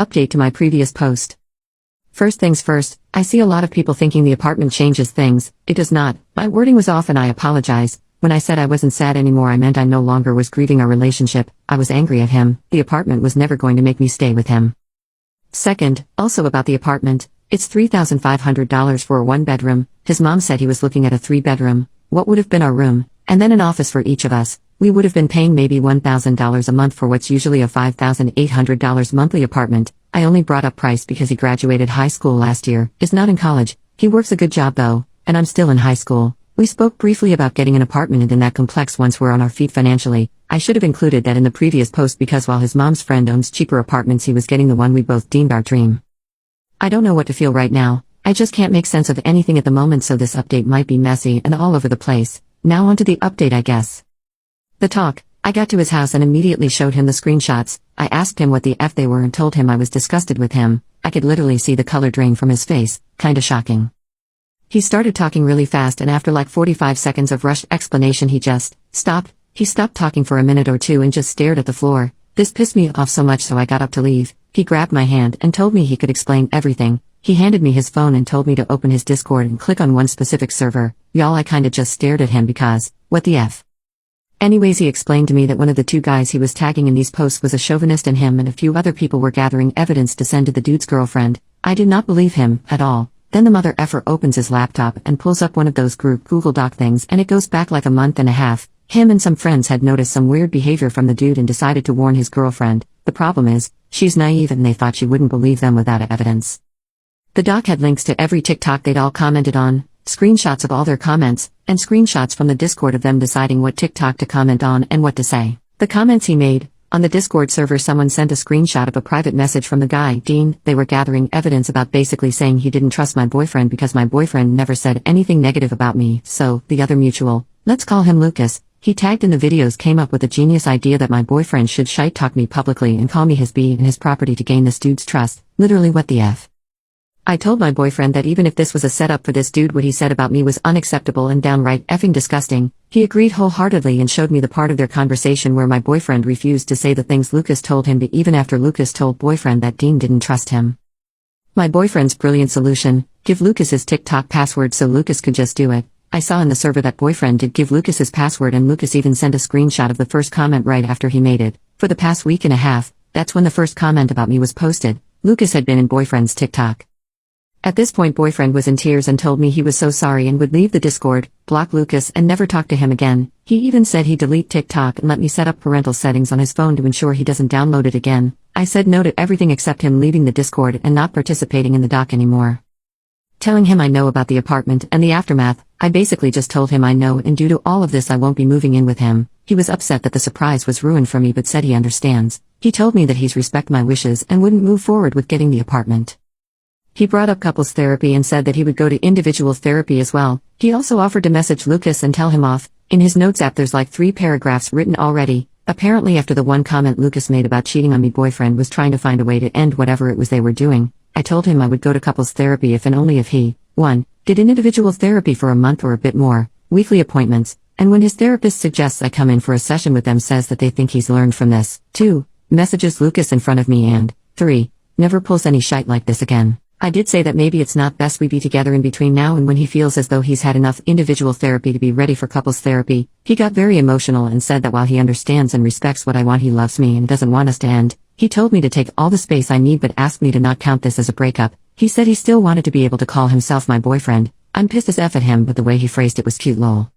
Update to my previous post. First things first, I see a lot of people thinking the apartment changes things. It does not. My wording was off and I apologize. When I said I wasn't sad anymore, I meant I no longer was grieving our relationship. I was angry at him. The apartment was never going to make me stay with him. Second, also about the apartment, it's $3,500 for a one-bedroom. His mom said he was looking at a three-bedroom, what would have been our room, and then an office for each of us. We would have been paying maybe $1,000 a month for what's usually a $5,800 monthly apartment. I only brought up price because he graduated high school last year, is not in college. He works a good job though, and I'm still in high school. We spoke briefly about getting an apartment in that complex once we're on our feet financially. I should have included that in the previous post because while his mom's friend owns cheaper apartments, he was getting the one we both deemed our dream. I don't know what to feel right now. I just can't make sense of anything at the moment, so this update might be messy and all over the place. Now onto the update, I guess. The talk. I got to his house and immediately showed him the screenshots. I asked him what the F they were and told him I was disgusted with him. I could literally see the color drain from his face, kinda shocking. He started talking really fast and after like 45 seconds of rushed explanation he just stopped. He stopped talking for a minute or two and just stared at the floor. This pissed me off so much so I got up to leave. He grabbed my hand and told me he could explain everything. He handed me his phone and told me to open his Discord and click on one specific server. Y'all, I kinda just stared at him because, what the F? Anyways, he explained to me that one of the two guys he was tagging in these posts was a chauvinist and him and a few other people were gathering evidence to send to the dude's girlfriend. I did not believe him, at all. Then the mother effer opens his laptop and pulls up one of those group Google Doc things and it goes back like a month and a half. Him and some friends had noticed some weird behavior from the dude and decided to warn his girlfriend. The problem is, she's naive and they thought she wouldn't believe them without evidence. The doc had links to every TikTok they'd all commented on, screenshots of all their comments, and screenshots from the Discord of them deciding what TikTok to comment on and what to say. The comments he made, on the Discord server someone sent a screenshot of a private message from the guy, Dean. They were gathering evidence about basically saying he didn't trust my boyfriend because my boyfriend never said anything negative about me, so, the other mutual, let's call him Lucas, he tagged in the videos came up with a genius idea that my boyfriend should shite talk me publicly and call me his B and his property to gain this dude's trust. Literally what the F? I told my boyfriend that even if this was a setup for this dude, what he said about me was unacceptable and downright effing disgusting. He agreed wholeheartedly and showed me the part of their conversation where my boyfriend refused to say the things Lucas told him to, even after Lucas told boyfriend that Dean didn't trust him. My boyfriend's brilliant solution: give Lucas his TikTok password so Lucas could just do it. I saw in the server that boyfriend did give Lucas his password and Lucas even sent a screenshot of the first comment right after he made it. For the past week and a half, that's when the first comment about me was posted. Lucas had been in boyfriend's TikTok. At this point boyfriend was in tears and told me he was so sorry and would leave the Discord, block Lucas and never talk to him again. He even said he'd delete TikTok and let me set up parental settings on his phone to ensure he doesn't download it again. I said no to everything except him leaving the Discord and not participating in the doc anymore. Telling him I know about the apartment and the aftermath, I basically just told him I know and due to all of this I won't be moving in with him. He was upset that the surprise was ruined for me but said he understands. He told me that he's respect my wishes and wouldn't move forward with getting the apartment. He brought up couples therapy and said that he would go to individual therapy as well. He also offered to message Lucas and tell him off. In his notes app there's like 3 paragraphs written already. Apparently after the one comment Lucas made about cheating on me, boyfriend was trying to find a way to end whatever it was they were doing. I told him I would go to couples therapy if and only if he, 1, did an individual therapy for a month or a bit more, weekly appointments, and when his therapist suggests I come in for a session with them says that they think he's learned from this, 2, messages Lucas in front of me and, 3, never pulls any shite like this again. I did say that maybe it's not best we be together in between now and when he feels as though he's had enough individual therapy to be ready for couples therapy. He got very emotional and said that while he understands and respects what I want, he loves me and doesn't want us to end. He told me to take all the space I need but asked me to not count this as a breakup. He said he still wanted to be able to call himself my boyfriend. I'm pissed as F at him but the way he phrased it was cute lol.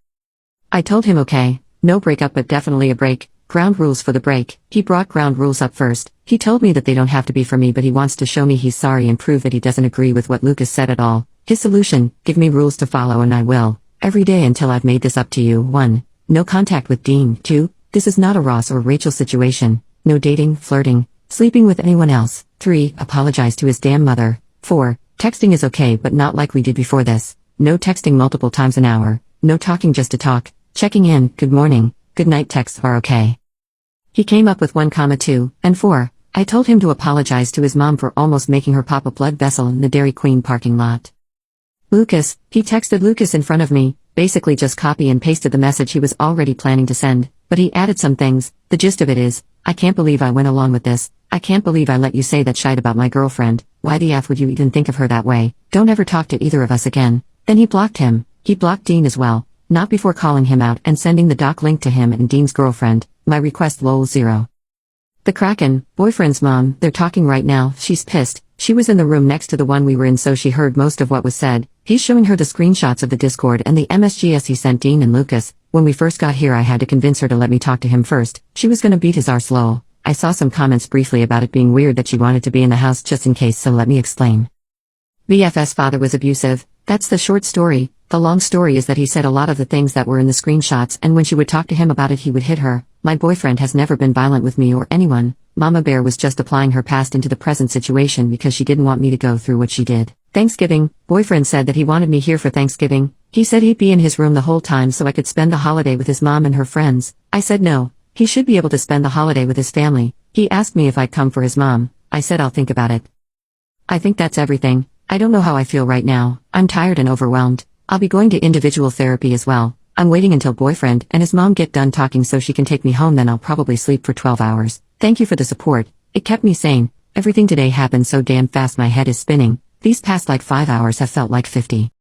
I told him okay, no breakup but definitely a break. Ground rules for the break. He brought ground rules up first. He told me that they don't have to be for me but he wants to show me he's sorry and prove that he doesn't agree with what Lucas said at all. His solution: give me rules to follow and I will. Every day until I've made this up to you. 1. No contact with Dean. 2. This is not a Ross or Rachel situation. No dating, flirting, sleeping with anyone else. 3. Apologize to his damn mother. 4. Texting is okay but not like we did before this. No texting multiple times an hour. No talking just to talk. Checking in, good morning, good night texts are okay. He came up with 1, 2, and 4. I told him to apologize to his mom for almost making her pop a blood vessel in the Dairy Queen parking lot. Lucas, he texted Lucas in front of me, basically just copy and pasted the message he was already planning to send, but he added some things. The gist of it is, I can't believe I went along with this. I can't believe I let you say that shite about my girlfriend. Why the F would you even think of her that way? Don't ever talk to either of us again. Then he blocked him. He blocked Dean as well. Not before calling him out and sending the doc link to him and Dean's girlfriend. My request lol 0. The Kraken, boyfriend's mom, they're talking right now. She's pissed. She was in the room next to the one we were in, so she heard most of what was said. He's showing her the screenshots of the Discord and the MSGs he sent Dean and Lucas. When we first got here I had to convince her to let me talk to him first. She was gonna beat his arse lol. I saw some comments briefly about it being weird that she wanted to be in the house just in case, so let me explain. BF's father was abusive. That's the short story. The long story is that he said a lot of the things that were in the screenshots, and when she would talk to him about it he would hit her. My boyfriend has never been violent with me or anyone. Mama Bear was just applying her past into the present situation because she didn't want me to go through what she did. Thanksgiving, boyfriend said that he wanted me here for Thanksgiving. He said he'd be in his room the whole time so I could spend the holiday with his mom and her friends. I said no. He should be able to spend the holiday with his family. He asked me if I'd come for his mom. I said I'll think about it. I think that's everything. I don't know how I feel right now. I'm tired and overwhelmed. I'll be going to individual therapy as well. I'm waiting until boyfriend and his mom get done talking so she can take me home, then I'll probably sleep for 12 hours. Thank you for the support. It kept me sane. Everything today happened so damn fast my head is spinning. These past like 5 hours have felt like 50.